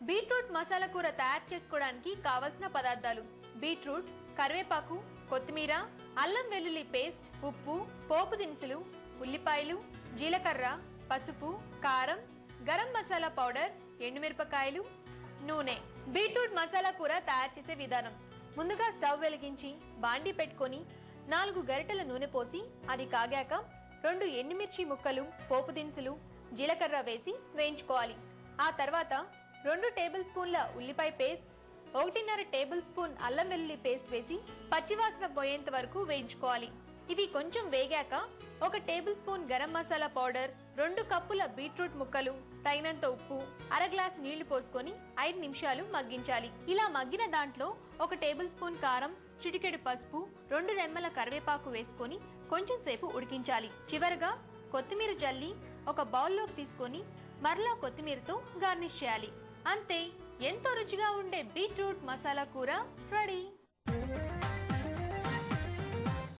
Beetroot masala కూర తయారు చేసుకోవడానికి కావలసిన పదార్థాలు: బీట్రూట్, కరివేపాకు, కొత్తిమీర, అల్లం వెల్లుల్లి పేస్ట్, ఉప్పు, పోపు దినుసులు, ఉల్లిపాయలు, జీలకర్ర, పసుపు, కారం, గరం మసాలా పౌడర్, ఎండుమిరపకాయలు, నూనె. బీట్రూట్ మసాలా కూర తయారు చేసే విధానం: ముందుగా స్టవ్ వెలిగించి బాండీ పెట్టుకొని 4 గరిటెల నూనె పోసి అది కాగాక 2 ఎండుమిర్చి ముక్కలు, పోపు దినుసులు, జీలకర్ర వేసి వేయించుకోవాలి. ఆ తర్వాత 2 టేబుల్ స్పూన్ల ఉల్లిపాయ పేస్ట్, 1.5 టేబుల్ స్పూన్ అల్లం వెల్లుల్లి పేస్ట్ వేసి పచ్చివాసన పోయేంత వరకు వేయించుకోవాలి. ఇవి కొంచెం వేగాక 1 table spoon garam masala powder, 2 కప్పుల బీట్రూట్ ముక్కలు, తగినంత ఉప్పు, అర గ్లాస్ నీళ్లు పోసుకొని 5 నిమిషాలు మగ్గించాలి. ఇలా మగ్గిన దాంట్లో 1 టేబుల్ స్పూన్ కారం, చిటికెడు పసుపు, 2 రెమ్మల కరివేపాకు వేసుకొని కొంచెం సేపు ఉడికించాలి. చివరగా కొత్తిమీర జల్లి ఒక బౌల్లోకి తీసుకొని మరలా కొత్తిమీరతో గార్నిష్ చేయాలి. అంతే, ఎంతో రుచిగా ఉండే బీట్రూట్ మసాలా కూర రెడీ.